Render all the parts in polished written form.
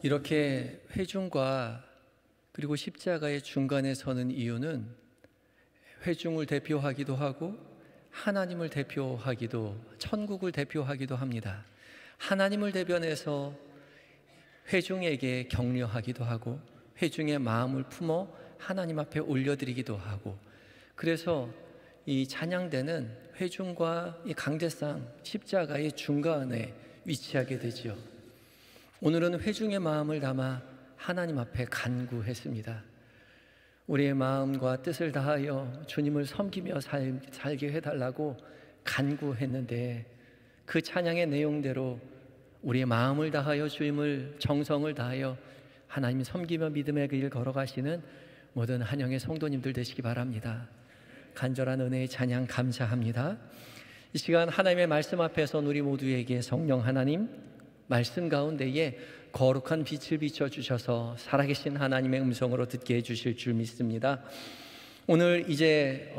이렇게 회중과 그리고 십자가의 중간에 서는 이유는 회중을 대표하기도 하고 하나님을 대표하기도, 천국을 대표하기도 합니다. 하나님을 대변해서 회중에게 격려하기도 하고 회중의 마음을 품어 하나님 앞에 올려드리기도 하고, 그래서 이 찬양대는 회중과 이 강대상 십자가의 중간에 위치하게 되지요. 오늘은 회중의 마음을 담아 하나님 앞에 간구했습니다. 우리의 마음과 뜻을 다하여 주님을 섬기며 살게 해달라고 간구했는데, 그 찬양의 내용대로 우리의 마음을 다하여 주님을 정성을 다하여 하나님 섬기며 믿음의 길 걸어가시는 모든 한영의 성도님들 되시기 바랍니다. 간절한 은혜의 찬양 감사합니다. 이 시간 하나님의 말씀 앞에서 우리 모두에게 성령 하나님 말씀 가운데에 거룩한 빛을 비춰주셔서 살아계신 하나님의 음성으로 듣게 해주실 줄 믿습니다. 오늘 이제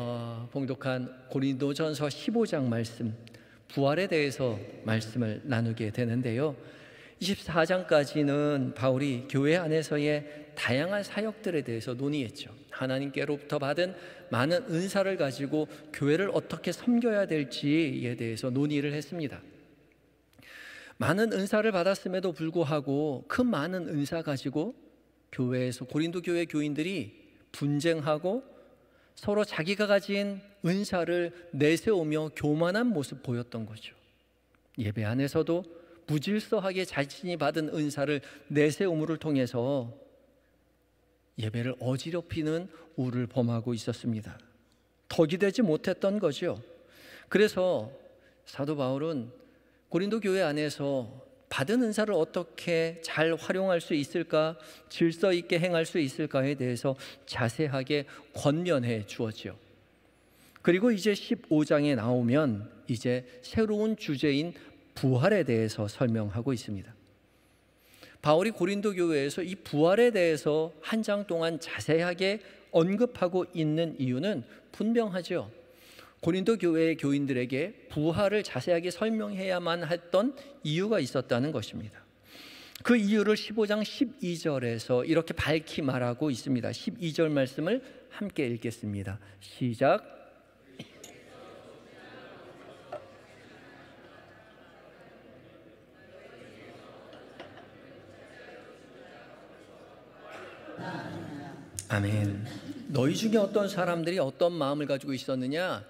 봉독한 고린도전서 15장 말씀, 부활에 대해서 말씀을 나누게 되는데요, 24장까지는 바울이 교회 안에서의 다양한 사역들에 대해서 논의했죠. 하나님께로부터 받은 많은 은사를 가지고 교회를 어떻게 섬겨야 될지에 대해서 논의를 했습니다. 많은 은사를 받았음에도 불구하고 그 많은 은사 가지고 교회에서 고린도 교회 교인들이 분쟁하고 서로 자기가 가진 은사를 내세우며 교만한 모습 보였던 거죠. 예배 안에서도 무질서하게 자신이 받은 은사를 내세움을 통해서 예배를 어지럽히는 우를 범하고 있었습니다. 덕이 되지 못했던 거죠. 그래서 사도 바울은 고린도 교회 안에서 받은 은사를 어떻게 잘 활용할 수 있을까, 질서 있게 행할 수 있을까에 대해서 자세하게 권면해 주었지요. 그리고 이제 15장에 나오면 이제 새로운 주제인 부활에 대해서 설명하고 있습니다. 바울이 고린도 교회에서 이 부활에 대해서 한 장 동안 자세하게 언급하고 있는 이유는 분명하죠. 고린도 교회의 교인들에게 부활을 자세하게 설명해야만 했던 이유가 있었다는 것입니다. 그 이유를 15장 12절에서 이렇게 밝히 말하고 있습니다. 12절 말씀을 함께 읽겠습니다. 시작. 아멘. 너희 중에 어떤 사람들이 어떤 마음을 가지고 있었느냐?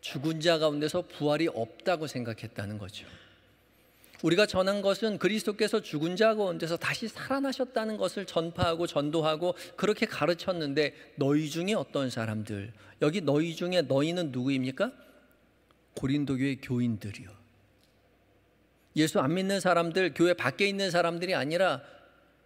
죽은 자 가운데서 부활이 없다고 생각했다는 거죠. 우리가 전한 것은 그리스도께서 죽은 자 가운데서 다시 살아나셨다는 것을 전파하고 전도하고 그렇게 가르쳤는데, 너희 중에 어떤 사람들, 여기 너희 중에 너희는 누구입니까? 고린도 교회 교인들이요. 예수 안 믿는 사람들, 교회 밖에 있는 사람들이 아니라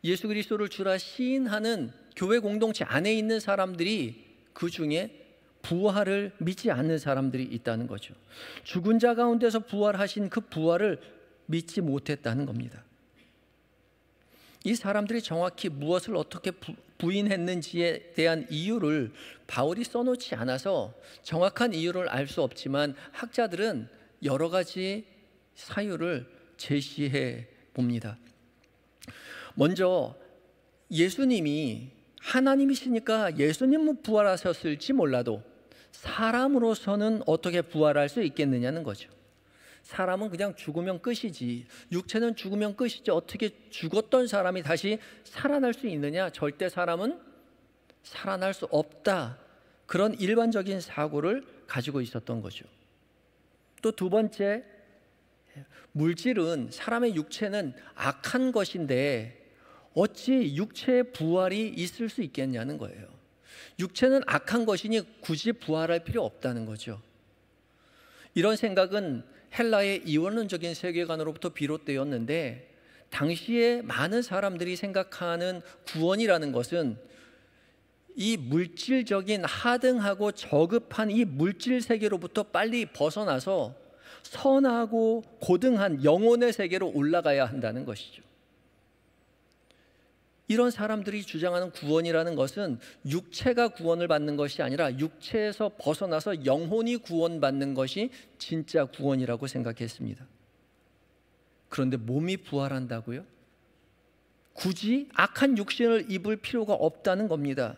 예수 그리스도를 주라 시인하는 교회 공동체 안에 있는 사람들이 그 중에 부활을 믿지 않는 사람들이 있다는 거죠. 죽은 자 가운데서 부활하신 그 부활을 믿지 못했다는 겁니다. 이 사람들이 정확히 무엇을 어떻게 부인했는지에 대한 이유를 바울이 써놓지 않아서 정확한 이유를 알 수 없지만, 학자들은 여러 가지 사유를 제시해 봅니다. 먼저 예수님이 하나님이시니까 예수님은 부활하셨을지 몰라도 사람으로서는 어떻게 부활할 수 있겠느냐는 거죠. 사람은 그냥 죽으면 끝이지, 육체는 죽으면 끝이지, 어떻게 죽었던 사람이 다시 살아날 수 있느냐? 절대 사람은 살아날 수 없다. 그런 일반적인 사고를 가지고 있었던 거죠. 또 두 번째, 물질은, 사람의 육체는 악한 것인데 어찌 육체의 부활이 있을 수 있겠냐는 거예요. 육체는 악한 것이니 굳이 부활할 필요 없다는 거죠. 이런 생각은 헬라의 이원론적인 세계관으로부터 비롯되었는데, 당시에 많은 사람들이 생각하는 구원이라는 것은 이 물질적인 하등하고 저급한 이 물질 세계로부터 빨리 벗어나서 선하고 고등한 영혼의 세계로 올라가야 한다는 것이죠. 이런 사람들이 주장하는 구원이라는 것은 육체가 구원을 받는 것이 아니라 육체에서 벗어나서 영혼이 구원받는 것이 진짜 구원이라고 생각했습니다. 그런데 몸이 부활한다고요? 굳이 악한 육신을 입을 필요가 없다는 겁니다.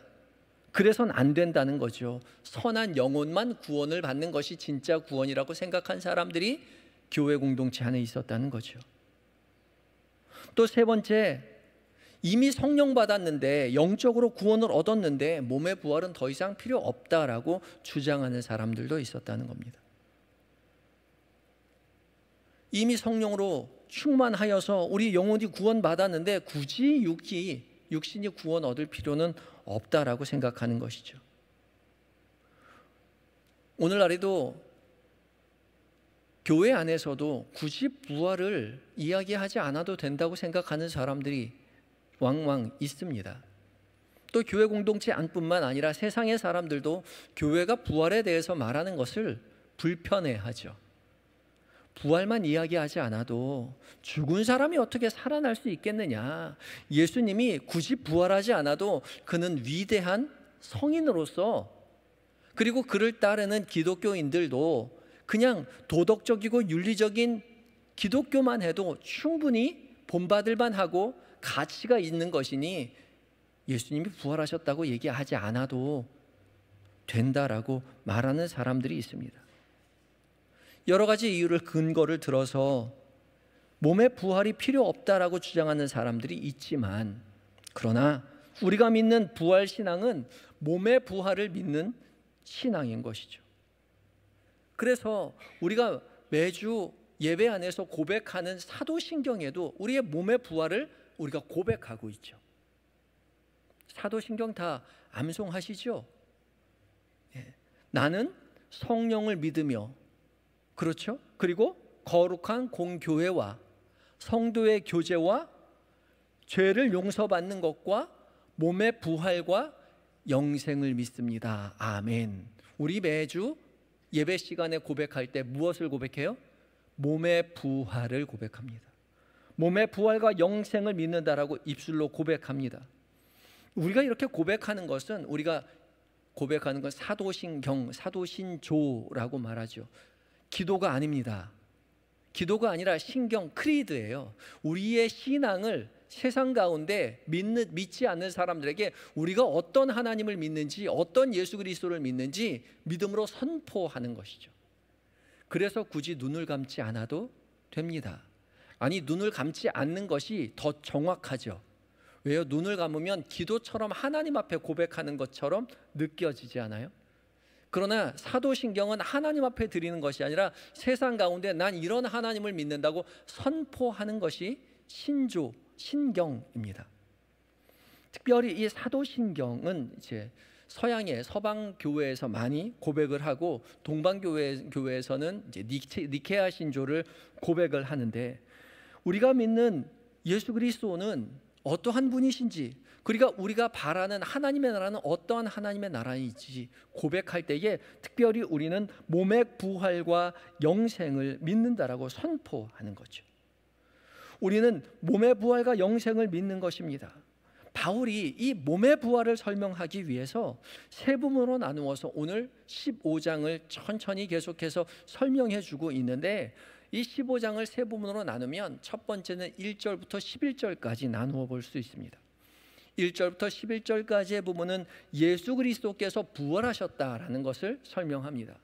그래서는 안 된다는 거죠. 선한 영혼만 구원을 받는 것이 진짜 구원이라고 생각한 사람들이 교회 공동체 안에 있었다는 거죠. 또 세 번째, 이미 성령 받았는데, 영적으로 구원을 얻었는데 몸의 부활은 더 이상 필요 없다라고 주장하는 사람들도 있었다는 겁니다. 이미 성령으로 충만하여서 우리 영혼이 구원받았는데 굳이 육신이 구원 얻을 필요는 없다라고 생각하는 것이죠. 오늘날에도 교회 안에서도 굳이 부활을 이야기하지 않아도 된다고 생각하는 사람들이 왕왕 있습니다. 또 교회 공동체 안뿐만 아니라 세상의 사람들도 교회가 부활에 대해서 말하는 것을 불편해하죠. 부활만 이야기하지 않아도 죽은 사람이 어떻게 살아날 수 있겠느냐, 예수님이 굳이 부활하지 않아도 그는 위대한 성인으로서, 그리고 그를 따르는 기독교인들도 그냥 도덕적이고 윤리적인 기독교만 해도 충분히 본받을 만하고 가치가 있는 것이니 예수님이 부활하셨다고 얘기하지 않아도 된다라고 말하는 사람들이 있습니다. 여러 가지 이유를 근거를 들어서 몸의 부활이 필요 없다라고 주장하는 사람들이 있지만, 그러나 우리가 믿는 부활 신앙은 몸의 부활을 믿는 신앙인 것이죠. 그래서 우리가 매주 예배 안에서 고백하는 사도신경에도 우리의 몸의 부활을 우리가 고백하고 있죠. 사도신경 다 암송하시죠? 나는 성령을 믿으며, 그렇죠? 그리고 거룩한 공교회와 성도의 교제와 죄를 용서받는 것과 몸의 부활과 영생을 믿습니다. 아멘. 우리 매주 예배 시간에 고백할 때 무엇을 고백해요? 몸의 부활을 고백합니다. 몸의 부활과 영생을 믿는다라고 입술로 고백합니다. 우리가 이렇게 고백하는 것은, 우리가 고백하는 건 사도신경, 사도신조라고 말하죠. 기도가 아닙니다. 기도가 아니라 신경, 크리드예요. 우리의 신앙을 세상 가운데 믿지 않는 사람들에게 우리가 어떤 하나님을 믿는지, 어떤 예수 그리스도를 믿는지 믿음으로 선포하는 것이죠. 그래서 굳이 눈을 감지 않아도 됩니다. 아니, 눈을 감지 않는 것이 더 정확하죠. 왜요? 눈을 감으면 기도처럼 하나님 앞에 고백하는 것처럼 느껴지지 않아요? 그러나 사도신경은 하나님 앞에 드리는 것이 아니라 세상 가운데 난 이런 하나님을 믿는다고 선포하는 것이 신조, 신경입니다. 특별히 이 사도신경은 이제 서양의 서방 교회에서 많이 고백을 하고, 동방 교회에서는 이제 니케아 신조를 고백을 하는데, 우리가 믿는 예수 그리스도는 어떠한 분이신지, 그러니까 우리가 바라는 하나님의 나라는 어떠한 하나님의 나라인지 고백할 때에 특별히 우리는 몸의 부활과 영생을 믿는다라고 선포하는 거죠. 우리는 몸의 부활과 영생을 믿는 것입니다. 바울이 이 몸의 부활을 설명하기 위해서 세 부분으로 나누어서 오늘 15장을 천천히 계속해서 설명해 주고 있는데, 이 15장을 세 부분으로 나누면 첫 번째는 1절부터 11절까지 나누어 볼 수 있습니다. 1절부터 11절까지의 부분은 예수 그리스도께서 부활하셨다라는 것을 설명합니다.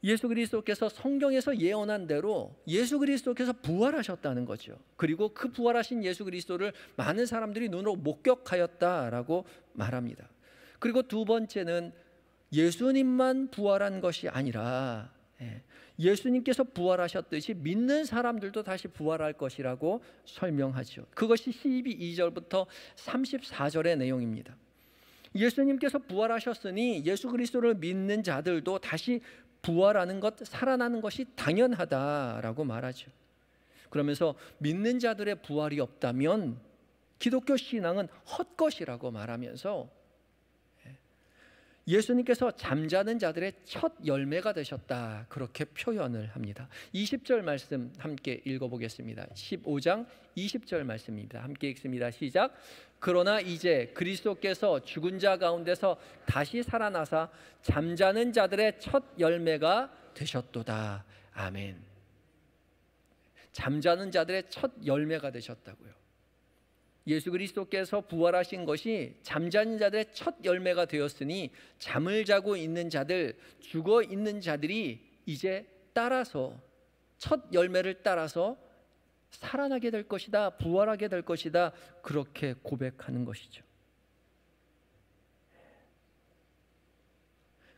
예수 그리스도께서 성경에서 예언한 대로 예수 그리스도께서 부활하셨다는 거죠. 그리고 그 부활하신 예수 그리스도를 많은 사람들이 눈으로 목격하였다라고 말합니다. 그리고 두 번째는 예수님만 부활한 것이 아니라 예수님께서 부활하셨듯이 믿는 사람들도 다시 부활할 것이라고 설명하죠. 그것이 12절부터 34절의 내용입니다. 예수님께서 부활하셨으니 예수 그리스도를 믿는 자들도 다시 부활하는 것, 살아나는 것이 당연하다라고 말하죠. 그러면서 믿는 자들의 부활이 없다면 기독교 신앙은 헛것이라고 말하면서 예수님께서 잠자는 자들의 첫 열매가 되셨다, 그렇게 표현을 합니다. 20절 말씀 함께 읽어보겠습니다. 15장 20절 말씀입니다. 함께 읽습니다. 시작. 그러나 이제 그리스도께서 죽은 자 가운데서 다시 살아나사 잠자는 자들의 첫 열매가 되셨도다. 아멘. 잠자는 자들의 첫 열매가 되셨다고요. 예수 그리스도께서 부활하신 것이 잠자는 자들의 첫 열매가 되었으니 잠을 자고 있는 자들, 죽어 있는 자들이 이제 따라서 첫 열매를 따라서 살아나게 될 것이다, 부활하게 될 것이다, 그렇게 고백하는 것이죠.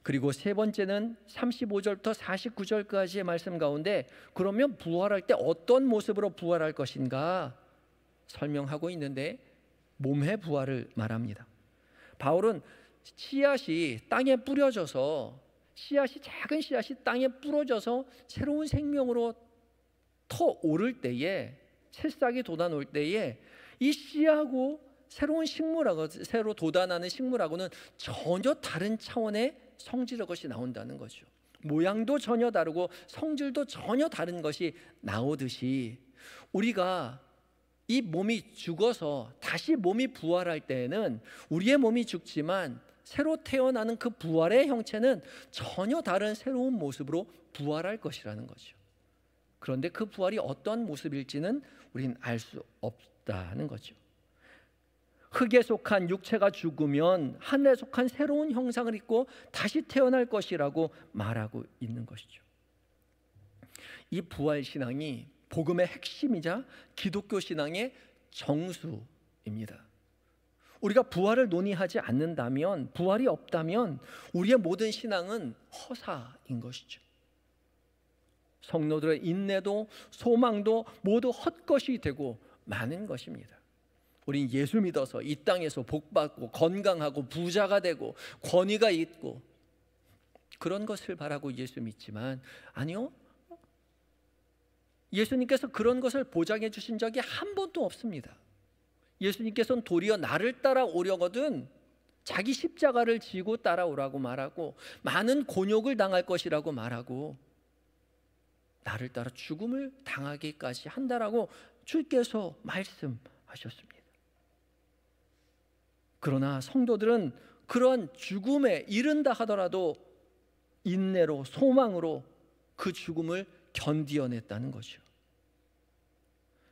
그리고 세 번째는 35절부터 49절까지의 말씀 가운데 그러면 부활할 때 어떤 모습으로 부활할 것인가 설명하고 있는데 몸의 부활을 말합니다. 바울은 씨앗이 땅에 뿌려져서 작은 씨앗이 땅에 뿌려져서 새로운 생명으로 터 오를 때에, 새싹이 돋아올 때에 이 씨하고 새로운 식물하고, 새로 돋아나는 식물하고는 전혀 다른 차원의 성질의 것이 나온다는 거죠. 모양도 전혀 다르고 성질도 전혀 다른 것이 나오듯이 우리가 이 몸이 죽어서 다시 몸이 부활할 때에는 우리의 몸이 죽지만 새로 태어나는 그 부활의 형체는 전혀 다른 새로운 모습으로 부활할 것이라는 거죠. 그런데 그 부활이 어떤 모습일지는 우리는 알 수 없다는 거죠. 흙에 속한 육체가 죽으면 하늘에 속한 새로운 형상을 입고 다시 태어날 것이라고 말하고 있는 것이죠. 이 부활 신앙이 복음의 핵심이자 기독교 신앙의 정수입니다. 우리가 부활을 논의하지 않는다면, 부활이 없다면 우리의 모든 신앙은 허사인 것이죠. 성도들의 인내도 소망도 모두 헛것이 되고 마는 것입니다. 우린 예수 믿어서 이 땅에서 복받고 건강하고 부자가 되고 권위가 있고 그런 것을 바라고 예수 믿지만, 아니요, 예수님께서 그런 것을 보장해 주신 적이 한 번도 없습니다. 예수님께서는 도리어 나를 따라오려거든 자기 십자가를 지고 따라오라고 말하고 많은 곤욕을 당할 것이라고 말하고 나를 따라 죽음을 당하기까지 한다라고 주께서 말씀하셨습니다. 그러나 성도들은 그런 죽음에 이른다 하더라도 인내로, 소망으로 그 죽음을 견디어냈다는 거죠.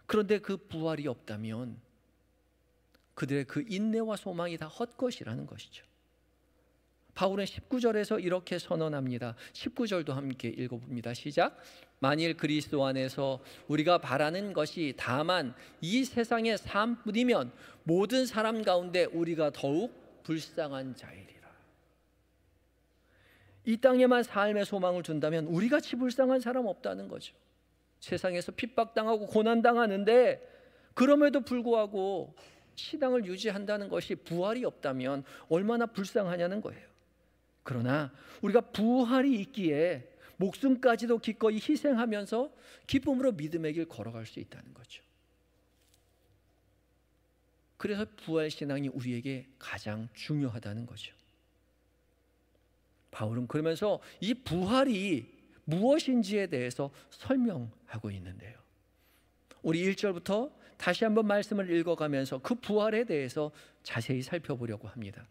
그런데 그 부활이 없다면 그들의 그 인내와 소망이 다 헛것이라는 것이죠. 바울은 19절에서 이렇게 선언합니다. 19절도 함께 읽어봅니다. 시작. 만일 그리스도 안에서 우리가 바라는 것이 다만 이 세상의 삶뿐이면 모든 사람 가운데 우리가 더욱 불쌍한 자이리라. 이 땅에만 삶의 소망을 둔다면 우리같이 불쌍한 사람 없다는 거죠. 세상에서 핍박당하고 고난당하는데 그럼에도 불구하고 신앙을 유지한다는 것이 부활이 없다면 얼마나 불쌍하냐는 거예요. 그러나 우리가 부활이 있기에 목숨까지도 기꺼이 희생하면서 기쁨으로 믿음의 길 걸어갈 수 있다는 거죠. 그래서 부활신앙이 우리에게 가장 중요하다는 거죠. 바울은 그러면서 이 부활이 무엇인지에 대해서 설명하고 있는데요. 우리 1절부터 다시 한번 말씀을 읽어가면서 그 부활에 대해서 자세히 살펴보려고 합니다.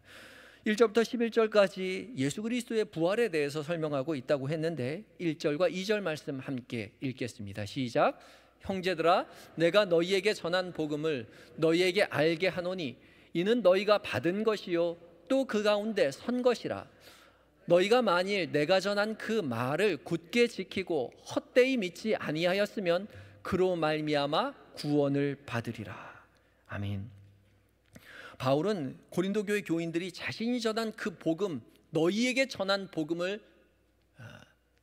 1절부터 11절까지 예수 그리스도의 부활에 대해서 설명하고 있다고 했는데 1절과 2절 말씀 함께 읽겠습니다. 시작. 형제들아, 내가 너희에게 전한 복음을 너희에게 알게 하노니 이는 너희가 받은 것이요 또 그 가운데 선 것이라. 너희가 만일 내가 전한 그 말을 굳게 지키고 헛되이 믿지 아니하였으면 그로 말미암아 구원을 받으리라. 아멘. 바울은 고린도 교회 교인들이 자신이 전한 그 복음, 너희에게 전한 복음을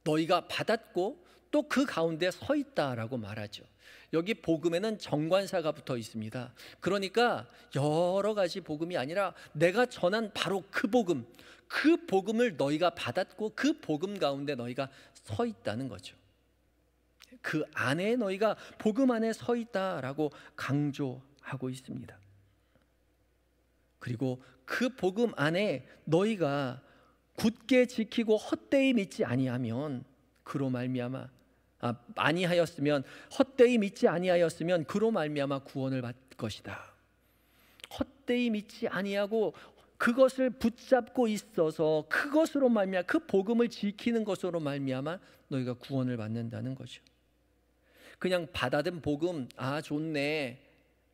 너희가 받았고 또 그 가운데 서 있다라고 말하죠. 여기 복음에는 정관사가 붙어 있습니다. 그러니까 여러 가지 복음이 아니라 내가 전한 바로 그 복음, 그 복음을 너희가 받았고 그 복음 가운데 너희가 서 있다는 거죠. 그 안에 너희가 복음 안에 서 있다라고 강조하고 있습니다. 그리고 그 복음 안에 너희가 굳게 지키고 헛되이 믿지 아니하면 그로 말미암아 아니하였으면 헛되이 믿지 아니하였으면 그로 말미암아 구원을 받을 것이다. 헛되이 믿지 아니하고 그것을 붙잡고 있어서 그것으로 말미암아 그 복음을 지키는 것으로 말미암아 너희가 구원을 받는다는 거죠. 그냥 받아든 복음, 좋네,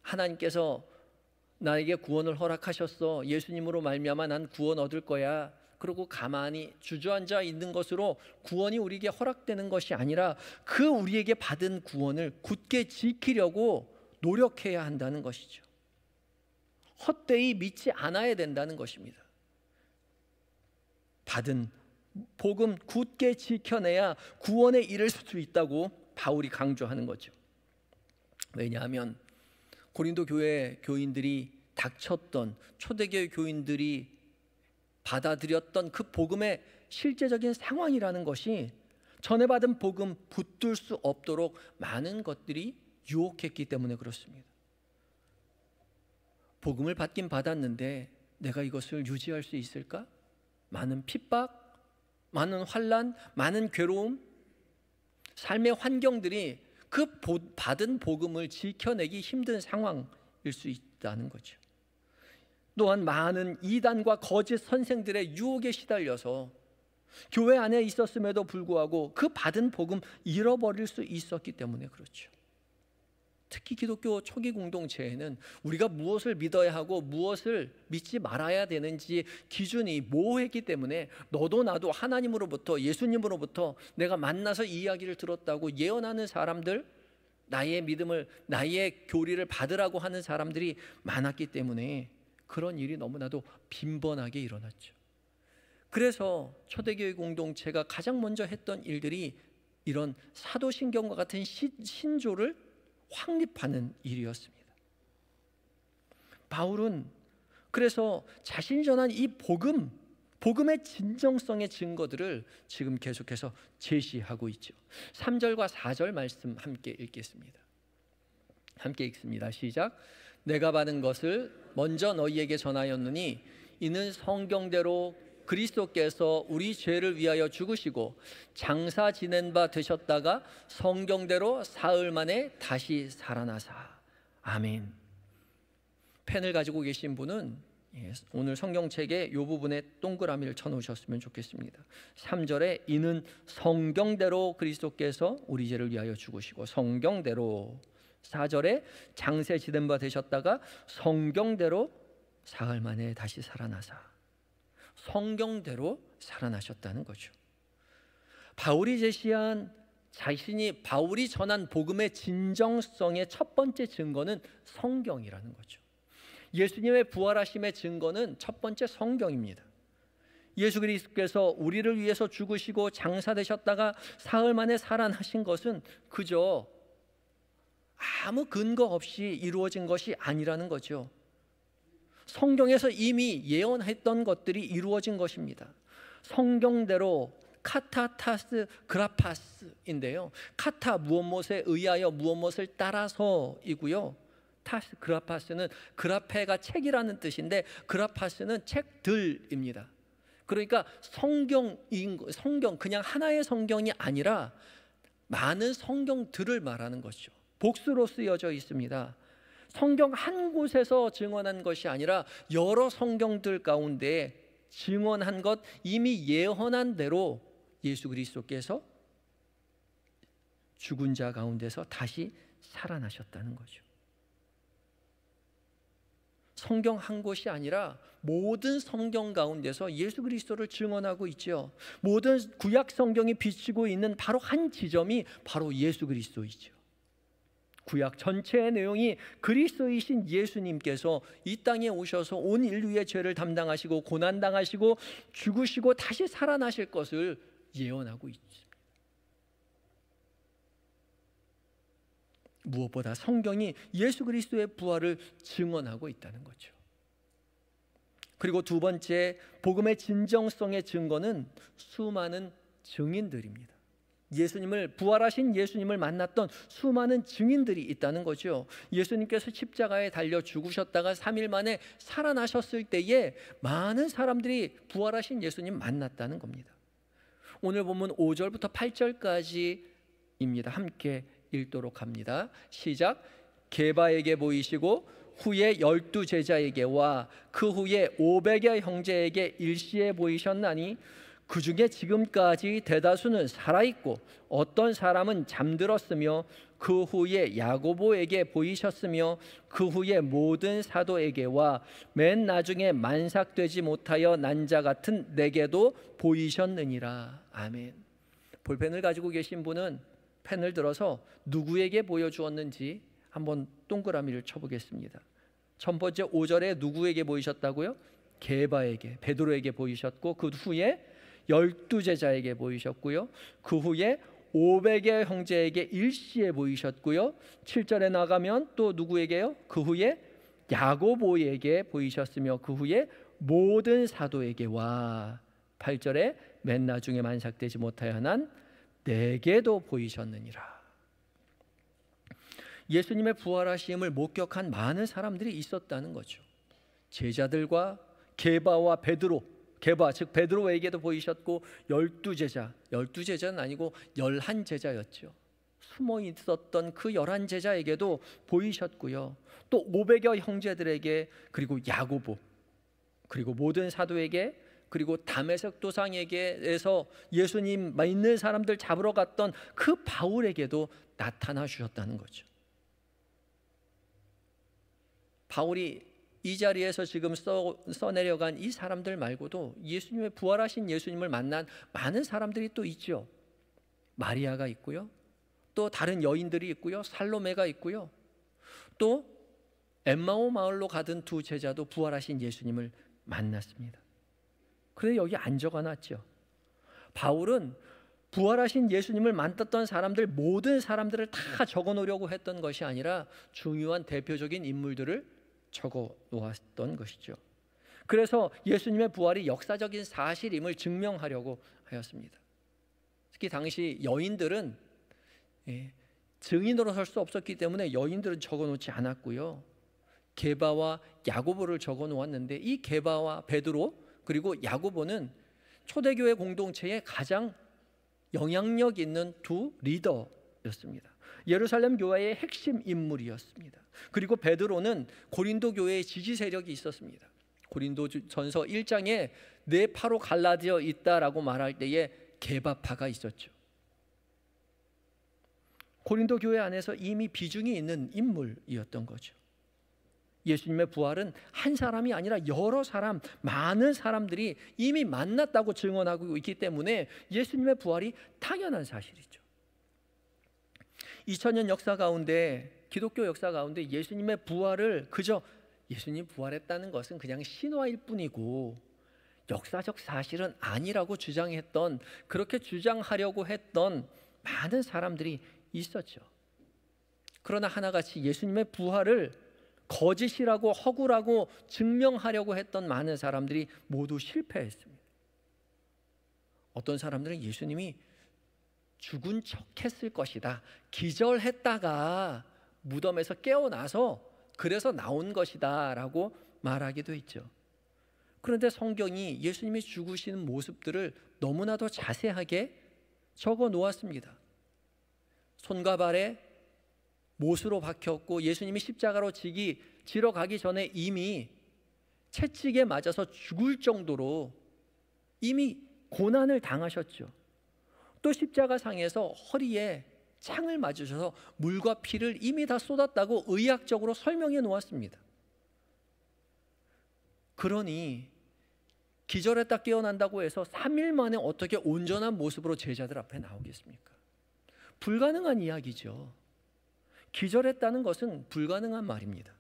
하나님께서 나에게 구원을 허락하셨어. 예수님으로 말미암아 난 구원 얻을 거야. 그러고 가만히 주저앉아 있는 것으로 구원이 우리에게 허락되는 것이 아니라 그 우리에게 받은 구원을 굳게 지키려고 노력해야 한다는 것이죠. 헛되이 믿지 않아야 된다는 것입니다. 받은 복음 굳게 지켜내야 구원에 이를 수 있다고 바울이 강조하는 거죠. 왜냐하면 고린도 교회 교인들이 닥쳤던, 초대교회 교인들이 받아들였던 그 복음의 실제적인 상황이라는 것이 전해받은 복음 붙들 수 없도록 많은 것들이 유혹했기 때문에 그렇습니다. 복음을 받긴 받았는데 내가 이것을 유지할 수 있을까? 많은 핍박, 많은 환난, 많은 괴로움, 삶의 환경들이 그 받은 복음을 지켜내기 힘든 상황일 수 있다는 거죠. 또한 많은 이단과 거짓 선생들의 유혹에 시달려서 교회 안에 있었음에도 불구하고 그 받은 복음 잃어버릴 수 있었기 때문에 그렇죠. 특히 기독교 초기 공동체에는 우리가 무엇을 믿어야 하고 무엇을 믿지 말아야 되는지 기준이 모호했기 때문에 너도 나도 하나님으로부터, 예수님으로부터 내가 만나서 이 이야기를 들었다고 예언하는 사람들, 나의 믿음을, 나의 교리를 받으라고 하는 사람들이 많았기 때문에 그런 일이 너무나도 빈번하게 일어났죠. 그래서 초대교회 공동체가 가장 먼저 했던 일들이 이런 사도신경과 같은 신조를 확립하는 일이었습니다. 바울은 그래서 자신이 전한 이 복음의 진정성의 증거들을 지금 계속해서 제시하고 있죠. 3절과 4절 말씀 함께 읽겠습니다. 함께 읽습니다. 시작. 내가 받은 것을 먼저 너희에게 전하였느니 이는 성경대로 그리스도께서 우리 죄를 위하여 죽으시고 장사 지낸 바 되셨다가 성경대로 사흘 만에 다시 살아나사. 아멘. 펜을 가지고 계신 분은 오늘 성경책에 이 부분에 동그라미를 쳐놓으셨으면 좋겠습니다. 3절에 이는 성경대로 그리스도께서 우리 죄를 위하여 죽으시고 성경대로, 4절에 장세 지낸 바 되셨다가 성경대로 사흘 만에 다시 살아나사. 성경대로 살아나셨다는 거죠. 바울이 제시한 바울이 전한 복음의 진정성의 첫 번째 증거는 성경이라는 거죠. 예수님의 부활하심의 증거는 첫 번째 성경입니다. 예수 그리스도께서 우리를 위해서 죽으시고 장사되셨다가 사흘 만에 살아나신 것은 그저 아무 근거 없이 이루어진 것이 아니라는 거죠. 성경에서 이미 예언했던 것들이 이루어진 것입니다. 성경대로 카타타스 그라파스인데요. 카타 무엇에 의하여 무엇을 따라서이고요. 타스 그라파스는 그라페가 책이라는 뜻인데 그라파스는 책들입니다. 그러니까 성경 그냥 하나의 성경이 아니라 많은 성경들을 말하는 것이죠. 복수로 쓰여져 있습니다. 성경 한 곳에서 증언한 것이 아니라 여러 성경들 가운데 증언한 것, 이미 예언한 대로 예수 그리스도께서 죽은 자 가운데서 다시 살아나셨다는 거죠. 성경 한 곳이 아니라 모든 성경 가운데서 예수 그리스도를 증언하고 있죠. 모든 구약 성경이 비추고 있는 바로 한 지점이 바로 예수 그리스도이죠. 구약 전체의 내용이 그리스도이신 예수님께서 이 땅에 오셔서 온 인류의 죄를 담당하시고 고난당하시고 죽으시고 다시 살아나실 것을 예언하고 있습니다. 무엇보다 성경이 예수 그리스도의 부활을 증언하고 있다는 거죠. 그리고 두 번째, 복음의 진정성의 증거는 수많은 증인들입니다. 부활하신 예수님을 만났던 수많은 증인들이 있다는 거죠. 예수님께서 십자가에 달려 죽으셨다가 3일 만에 살아나셨을 때에 많은 사람들이 부활하신 예수님 만났다는 겁니다. 오늘 본문 5절부터 8절까지입니다. 함께 읽도록 합니다. 시작. 게바에게 보이시고 후에 12 제자에게와 그 후에 500여 형제에게 일시에 보이셨나니 그 중에 지금까지 대다수는 살아있고 어떤 사람은 잠들었으며 그 후에 야고보에게 보이셨으며 그 후에 모든 사도에게와 맨 나중에 만삭되지 못하여 난 자 같은 내게도 보이셨느니라. 아멘. 볼펜을 가지고 계신 분은 펜을 들어서 누구에게 보여주었는지 한번 동그라미를 쳐보겠습니다. 첫 번째 5절에 누구에게 보이셨다고요? 게바에게, 베드로에게 보이셨고, 그 후에 12제자에게 보이셨고요. 그 후에 500의 형제에게 일시에 보이셨고요. 7절에 나가면 또 누구에게요? 그 후에 야고보에게 보이셨으며 그 후에 모든 사도에게와 8절에 맨 나중에 만삭되지 못하여 난 내게도 보이셨느니라. 예수님의 부활하심을 목격한 많은 사람들이 있었다는 거죠. 제자들과 게바와 베드로, 게바 즉 베드로에게도 보이셨고 12제자, 12제자는 아니고 11제자였죠. 숨어 있었던 그 11제자에게도 보이셨고요. 또 500여 형제들에게, 그리고 야고보, 그리고 모든 사도에게, 그리고 다메섹 도상에게에서 예수님 믿는 사람들 잡으러 갔던 그 바울에게도 나타나 주셨다는 거죠. 바울이 이 자리에서 지금 써내려간 이 사람들 말고도 예수님의 부활하신 예수님을 만난 많은 사람들이 또 있죠. 마리아가 있고요. 또 다른 여인들이 있고요. 살로메가 있고요. 또 엠마오 마을로 가던 두 제자도 부활하신 예수님을 만났습니다. 그런데 여기 안 적어놨죠. 바울은 부활하신 예수님을 만났던 사람들, 모든 사람들을 다 적어놓으려고 했던 것이 아니라 중요한 대표적인 인물들을 적어 놓았던 것이죠. 그래서 예수님의 부활이 역사적인 사실임을 증명하려고 하였습니다. 특히 당시 여인들은 증인으로 설 수 없었기 때문에 여인들은 적어 놓지 않았고요. 게바와 야고보를 적어 놓았는데, 이 게바와 베드로 그리고 야고보는 초대교회 공동체의 가장 영향력 있는 두 리더였습니다. 예루살렘 교회의 핵심 인물이었습니다. 그리고 베드로는 고린도 교회의 지지 세력이 있었습니다. 고린도전서 1장에 내 파로 갈라져 있다라고 말할 때에 게바파가 있었죠. 고린도 교회 안에서 이미 비중이 있는 인물이었던 거죠. 예수님의 부활은 한 사람이 아니라 여러 사람, 많은 사람들이 이미 만났다고 증언하고 있기 때문에 예수님의 부활이 당연한 사실이죠. 2000년 역사 가운데, 기독교 역사 가운데 예수님의 부활을 그저 예수님 부활했다는 것은 그냥 신화일 뿐이고 역사적 사실은 아니라고 주장했던, 그렇게 주장하려고 했던 많은 사람들이 있었죠. 그러나 하나같이 예수님의 부활을 거짓이라고 허구라고 증명하려고 했던 많은 사람들이 모두 실패했습니다. 어떤 사람들은 예수님이 죽은 척 했을 것이다, 기절했다가 무덤에서 깨어나서 그래서 나온 것이다 라고 말하기도 했죠. 그런데 성경이 예수님이 죽으시는 모습들을 너무나도 자세하게 적어 놓았습니다. 손과 발에 못으로 박혔고 예수님이 십자가로 지러 가기 전에 이미 채찍에 맞아서 죽을 정도로 이미 고난을 당하셨죠. 또 십자가상에서 허리에 창을 맞으셔서 물과 피를 이미 다 쏟았다고 의학적으로 설명해 놓았습니다. 그러니 기절했다 깨어난다고 해서 3일 만에 어떻게 온전한 모습으로 제자들 앞에 나오겠습니까? 불가능한 이야기죠. 기절했다는 것은 불가능한 말입니다.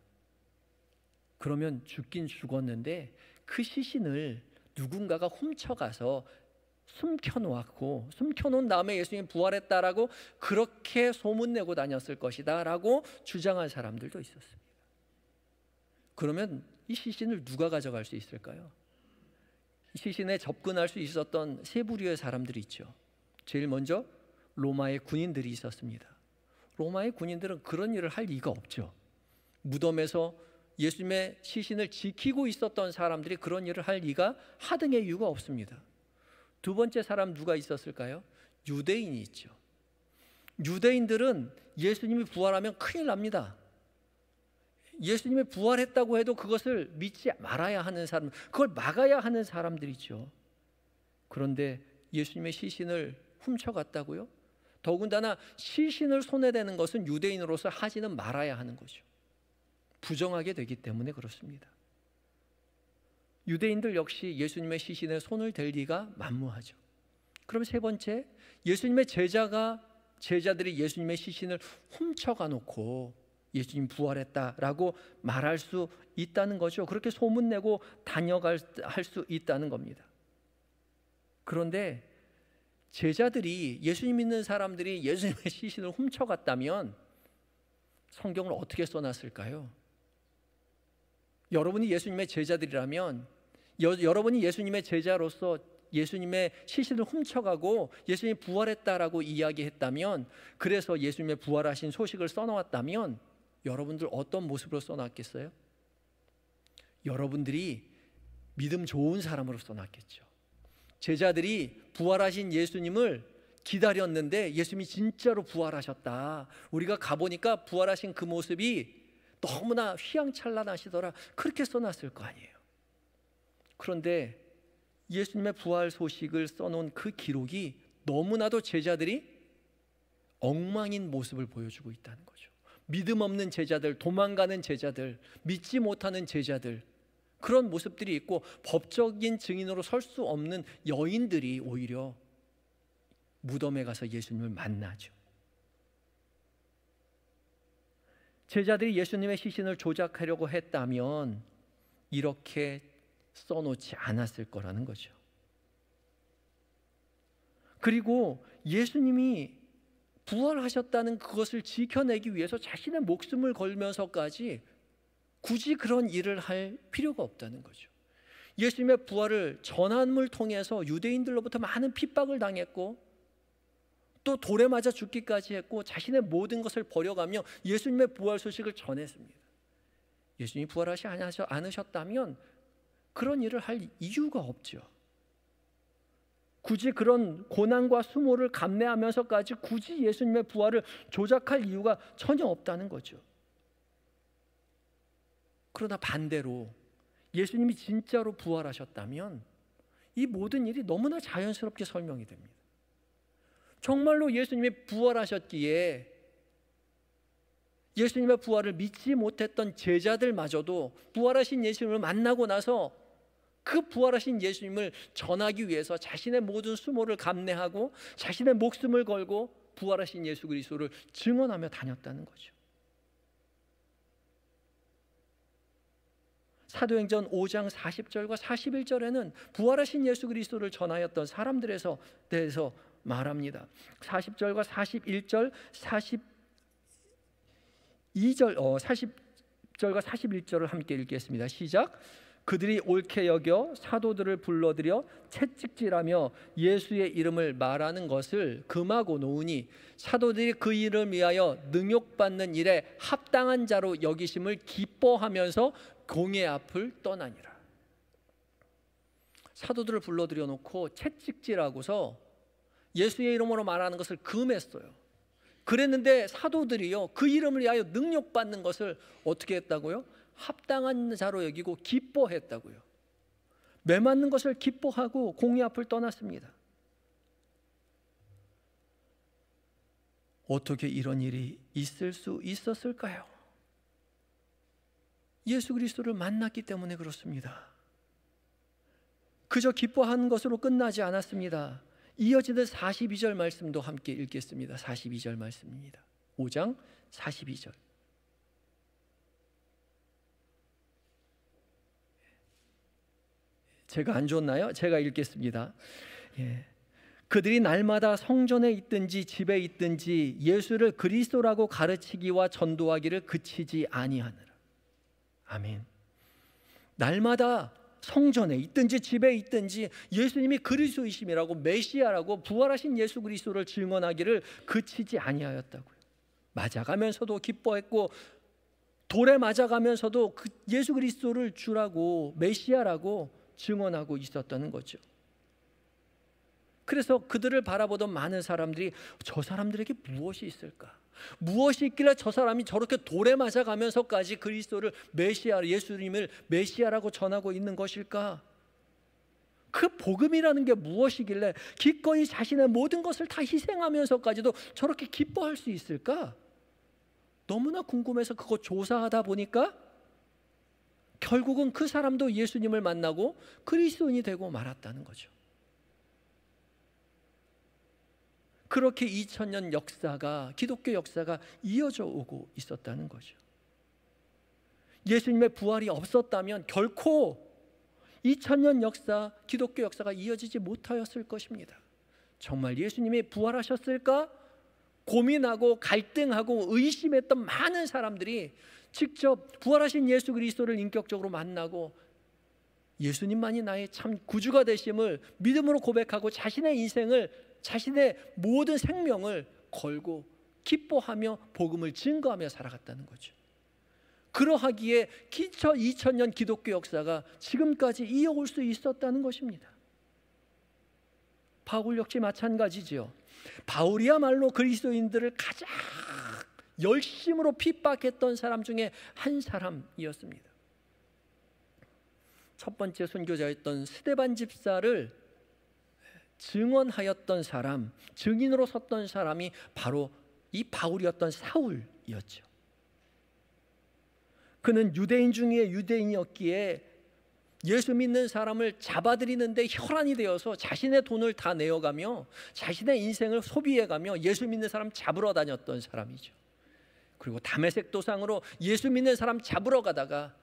그러면 죽긴 죽었는데 그 시신을 누군가가 훔쳐가서 숨겨놓은 다음에 예수님이 부활했다라고 그렇게 소문내고 다녔을 것이다 라고 주장한 사람들도 있었습니다. 그러면 이 시신을 누가 가져갈 수 있을까요? 이 시신에 접근할 수 있었던 세 부류의 사람들이 있죠. 제일 먼저 로마의 군인들이 있었습니다. 로마의 군인들은 그런 일을 할 리가 없죠. 무덤에서 예수님의 시신을 지키고 있었던 사람들이 그런 일을 할 리가 하등의 이유가 없습니다. 두 번째 사람 누가 있었을까요? 유대인이 있죠. 유대인들은 예수님이 부활하면 큰일 납니다. 예수님이 부활했다고 해도 그것을 믿지 말아야 하는 사람, 그걸 막아야 하는 사람들이죠. 그런데 예수님의 시신을 훔쳐갔다고요? 더군다나 시신을 손에 대는 것은 유대인으로서 하지는 말아야 하는 거죠. 부정하게 되기 때문에 그렇습니다. 유대인들 역시 예수님의 시신에 손을 댈 리가 만무하죠. 그럼 세 번째, 예수님의 제자들이 예수님의 시신을 훔쳐가 놓고 예수님 부활했다라고 말할 수 있다는 거죠. 그렇게 소문내고 할 수 있다는 겁니다. 그런데 제자들이, 예수님 믿는 사람들이 예수님의 시신을 훔쳐갔다면 성경을 어떻게 써놨을까요? 여러분이 예수님의 제자들이라면, 여러분이 예수님의 제자로서 예수님의 시신을 훔쳐가고 예수님이 부활했다라고 이야기했다면, 그래서 예수님의 부활하신 소식을 써놓았다면 여러분들 어떤 모습으로 써놨겠어요? 여러분들이 믿음 좋은 사람으로 써놨겠죠. 제자들이 부활하신 예수님을 기다렸는데 예수님이 진짜로 부활하셨다, 우리가 가보니까 부활하신 그 모습이 너무나 휘황찬란하시더라, 그렇게 써놨을 거 아니에요. 그런데 예수님의 부활 소식을 써놓은 그 기록이 너무나도 제자들이 엉망인 모습을 보여주고 있다는 거죠. 믿음 없는 제자들, 도망가는 제자들, 믿지 못하는 제자들, 그런 모습들이 있고 법적인 증인으로 설 수 없는 여인들이 오히려 무덤에 가서 예수님을 만나죠. 제자들이 예수님의 시신을 조작하려고 했다면 이렇게 써놓지 않았을 거라는 거죠. 그리고 예수님이 부활하셨다는 그것을 지켜내기 위해서 자신의 목숨을 걸면서까지 굳이 그런 일을 할 필요가 없다는 거죠. 예수님의 부활을 전함을 통해서 유대인들로부터 많은 핍박을 당했고 또 돌에 맞아 죽기까지 했고 자신의 모든 것을 버려가며 예수님의 부활 소식을 전했습니다. 예수님이 부활하지 않으셨다면 그런 일을 할 이유가 없죠. 굳이 그런 고난과 수모를 감내하면서까지 굳이 예수님의 부활을 조작할 이유가 전혀 없다는 거죠. 그러나 반대로 예수님이 진짜로 부활하셨다면 이 모든 일이 너무나 자연스럽게 설명이 됩니다. 정말로 예수님이 부활하셨기에 예수님의 부활을 믿지 못했던 제자들마저도 부활하신 예수님을 만나고 나서 그 부활하신 예수님을 전하기 위해서 자신의 모든 수모를 감내하고 자신의 목숨을 걸고 부활하신 예수 그리스도를 증언하며 다녔다는 거죠. 사도행전 5장 40절과 41절에는 부활하신 예수 그리스도를 전하였던 사람들에 대해서 말합니다. 40절과 41절, 40절과 41절을 함께 읽겠습니다. 시작. 그들이 옳게 여겨 사도들을 불러들여 채찍질하며 예수의 이름을 말하는 것을 금하고 놓으니 사도들이 그 이름을 위하여 능욕받는 일에 합당한 자로 여기심을 기뻐하면서 공회 앞을 떠나니라. 사도들을 불러들여 놓고 채찍질하고서 예수의 이름으로 말하는 것을 금했어요. 그랬는데 사도들이요, 그 이름을 위하여 능욕받는 것을 어떻게 했다고요? 합당한 자로 여기고 기뻐했다고요. 매맞는 것을 기뻐하고 공회 앞을 떠났습니다. 어떻게 이런 일이 있을 수 있었을까요? 예수 그리스도를 만났기 때문에 그렇습니다. 그저 기뻐하는 것으로 끝나지 않았습니다. 이어지는 42절 말씀도 함께 읽겠습니다. 42절 말씀입니다. 5장 42절. 제가 안 좋나요? 제가 읽겠습니다. 그들이 날마다 성전에 있든지 집에 있든지 예수를 그리스도라고 가르치기와 전도하기를 그치지 아니하느라. 아멘. 날마다 성전에 있든지 집에 있든지 예수님이 그리스도이심이라고, 메시아라고, 부활하신 예수 그리스도를 증언하기를 그치지 아니하였다고요. 맞아가면서도 기뻐했고 돌에 맞아가면서도 예수 그리스도를 주라고, 메시아라고 증언하고 있었다는 거죠. 그래서 그들을 바라보던 많은 사람들이 저 사람들에게 무엇이 있을까? 무엇이 있길래 저 사람이 저렇게 돌에 맞아가면서까지 그리스도를 메시아, 예수님을 메시아라고 전하고 있는 것일까? 그 복음이라는 게 무엇이길래 기꺼이 자신의 모든 것을 다 희생하면서까지도 저렇게 기뻐할 수 있을까? 너무나 궁금해서 그거 조사하다 보니까 결국은 그 사람도 예수님을 만나고 그리스도인이 되고 말았다는 거죠. 그렇게 2000년 역사가, 기독교 역사가 이어져 오고 있었다는 거죠. 예수님의 부활이 없었다면 결코 2000년 역사, 기독교 역사가 이어지지 못하였을 것입니다. 정말 예수님이 부활하셨을까? 고민하고 갈등하고 의심했던 많은 사람들이 직접 부활하신 예수 그리스도를 인격적으로 만나고 예수님만이 나의 참 구주가 되심을 믿음으로 고백하고 자신의 인생을, 자신의 모든 생명을 걸고 기뻐하며 복음을 증거하며 살아갔다는 거죠. 그러하기에 2000년 기독교 역사가 지금까지 이어올 수 있었다는 것입니다. 바울 역시 마찬가지지요. 바울이야말로 그리스도인들을 가장 열심으로 핍박했던 사람 중에 한 사람이었습니다. 첫 번째 순교자였던 스데반 집사를 증언하였던 사람, 증인으로 섰던 사람이 바로 이 바울이었던 사울이었죠. 그는 유대인 중에 유대인이었기에 예수 믿는 사람을 잡아들이는데 혈안이 되어서 자신의 돈을 다 내어가며 자신의 인생을 소비해가며 예수 믿는 사람 잡으러 다녔던 사람이죠. 그리고 다메섹 도상으로 예수 믿는 사람 잡으러 가다가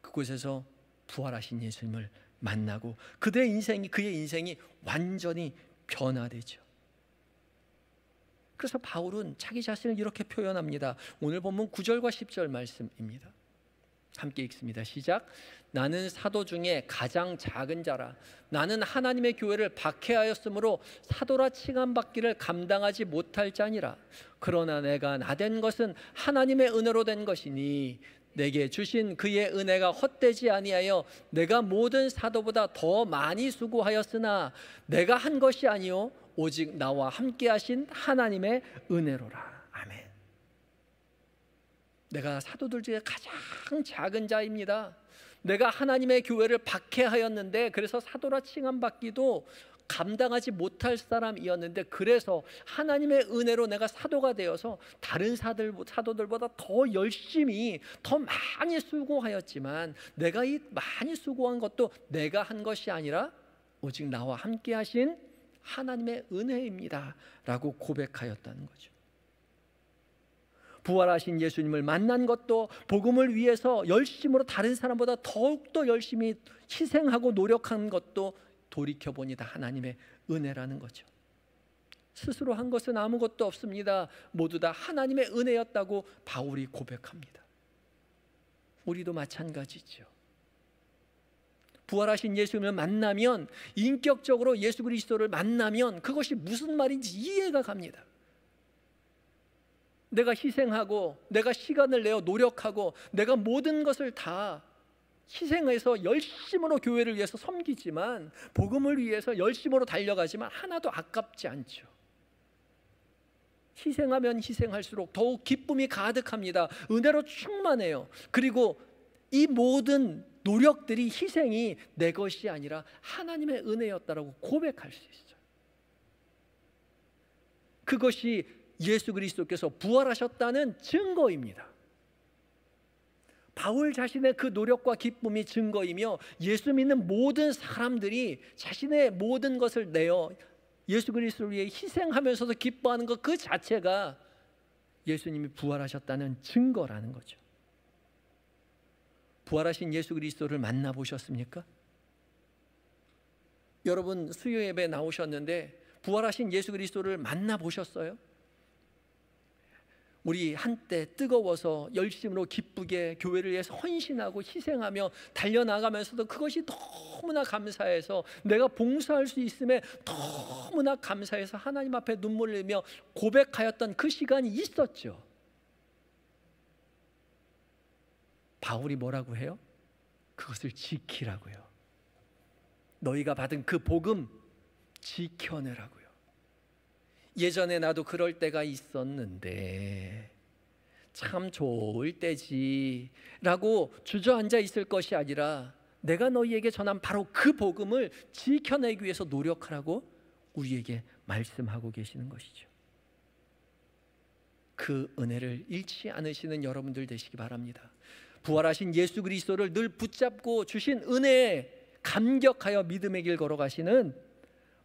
그곳에서 부활하신 예수님을 만나고 그의 인생이 완전히 변화되죠. 그래서 바울은 자기 자신을 이렇게 표현합니다. 오늘 본문 9절과 10절 말씀입니다. 함께 읽습니다. 시작. 나는 사도 중에 가장 작은 자라. 나는 하나님의 교회를 박해하였으므로 사도라 칭함받기를 감당하지 못할 자니라. 그러나 내가 나된 것은 하나님의 은혜로 된 것이니 내게 주신 그의 은혜가 헛되지 아니하여 내가 모든 사도보다 더 많이 수고하였으나 내가 한 것이 아니요 오직 나와 함께 하신 하나님의 은혜로라. 아멘. 내가 사도들 중에 가장 작은 자입니다. 내가 하나님의 교회를 박해하였는데 그래서 사도라 칭함받기도 감당하지 못할 사람이었는데 그래서 하나님의 은혜로 내가 사도가 되어서 다른 사도들보다 더 열심히 더 많이 수고하였지만 내가 이 많이 수고한 것도 내가 한 것이 아니라 오직 나와 함께 하신 하나님의 은혜입니다 라고 고백하였다는 거죠. 부활하신 예수님을 만난 것도 복음을 위해서 열심으로 다른 사람보다 더욱더 열심히 희생하고 노력한 것도 돌이켜보니 다 하나님의 은혜라는 거죠. 스스로 한 것은 아무것도 없습니다. 모두 다 하나님의 은혜였다고 바울이 고백합니다. 우리도 마찬가지죠. 부활하신 예수님을 만나면, 인격적으로 예수 그리스도를 만나면 그것이 무슨 말인지 이해가 갑니다. 내가 희생하고 내가 시간을 내어 노력하고 내가 모든 것을 다 희생해서 열심으로 교회를 위해서 섬기지만 복음을 위해서 열심으로 달려가지만 하나도 아깝지 않죠. 희생하면 희생할수록 더욱 기쁨이 가득합니다. 은혜로 충만해요. 그리고 이 모든 노력들이, 희생이 내 것이 아니라 하나님의 은혜였다라고 고백할 수 있어요. 그것이 예수 그리스도께서 부활하셨다는 증거입니다. 바울 자신의 그 노력과 기쁨이 증거이며 예수 믿는 모든 사람들이 자신의 모든 것을 내어 예수 그리스도를 위해 희생하면서도 기뻐하는 것 그 자체가 예수님이 부활하셨다는 증거라는 거죠. 부활하신 예수 그리스도를 만나보셨습니까? 여러분 수요 예배 나오셨는데 부활하신 예수 그리스도를 만나보셨어요? 우리 한때 뜨거워서 열심으로 기쁘게 교회를 위해서 헌신하고 희생하며 달려나가면서도 그것이 너무나 감사해서 내가 봉사할 수 있음에 너무나 감사해서 하나님 앞에 눈물을 흘리며 고백하였던 그 시간이 있었죠. 바울이 뭐라고 해요? 그것을 지키라고요. 너희가 받은 그 복음 지켜내라고요. 예전에 나도 그럴 때가 있었는데 참 좋을 때지 라고 주저앉아 있을 것이 아니라 내가 너희에게 전한 바로 그 복음을 지켜내기 위해서 노력하라고 우리에게 말씀하고 계시는 것이죠. 그 은혜를 잃지 않으시는 여러분들 되시기 바랍니다. 부활하신 예수 그리스도를 늘 붙잡고 주신 은혜에 감격하여 믿음의 길 걸어가시는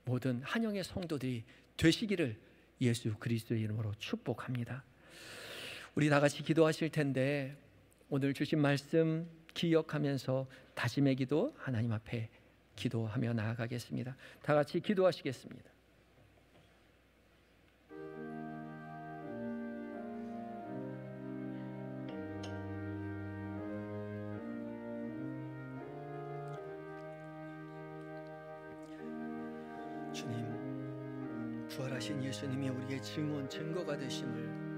모든 한영의 성도들이 되시기를 예수 그리스도의 이름으로 축복합니다. 우리 다 같이 기도하실 텐데 오늘 주신 말씀 기억하면서 다짐의 기도 하나님 앞에 기도하며 나아가겠습니다. 다 같이 기도하시겠습니다. 주님, 부활하신 예수님이 우리의 증언, 증거가 되심을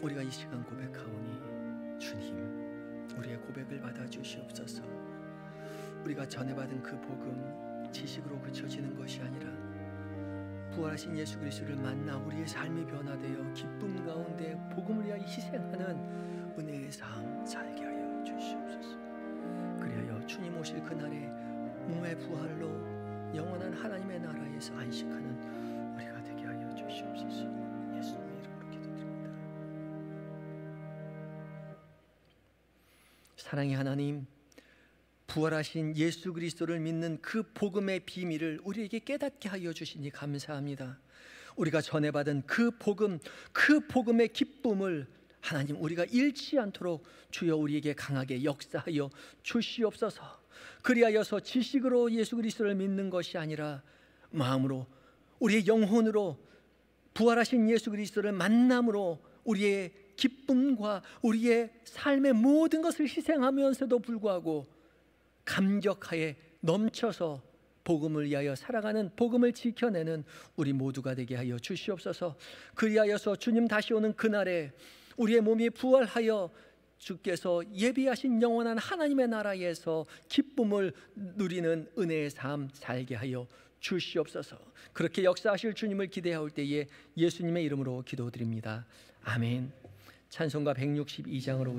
우리가 이 시간 고백하오니 주님, 우리의 고백을 받아주시옵소서. 우리가 전해받은 그 복음 지식으로 그쳐지는 것이 아니라 부활하신 예수 그리스도를 만나 우리의 삶이 변화되어 기쁨 가운데 복음을 위하여 희생하는 은혜의 삶 살게 하여 주시옵소서. 그리하여 주님 오실 그날에 몸의 부활로 영원한 하나님의 나라에서 안식하는 우리가 되게 하여 주시옵소서. 예수님의 이름으로 기도드립니다. 사랑의 하나님, 부활하신 예수 그리스도를 믿는 그 복음의 비밀을 우리에게 깨닫게 하여 주시니 감사합니다. 우리가 전해받은 그 복음, 그 복음의 기쁨을 하나님 우리가 잃지 않도록 주여 우리에게 강하게 역사하여 주시옵소서. 그리하여서 지식으로 예수 그리스도를 믿는 것이 아니라 마음으로, 우리의 영혼으로 부활하신 예수 그리스도를 만남으로 우리의 기쁨과 우리의 삶의 모든 것을 희생하면서도 불구하고 감격하에 넘쳐서 복음을 위하여 살아가는, 복음을 지켜내는 우리 모두가 되게 하여 주시옵소서. 그리하여서 주님 다시 오는 그날에 우리의 몸이 부활하여 주께서 예비하신 영원한 하나님의 나라에서 기쁨을 누리는 은혜의 삶 살게 하여 주시옵소서. 그렇게 역사하실 주님을 기대할 때에 예수님의 이름으로 기도드립니다. 아멘. 찬송가 162장으로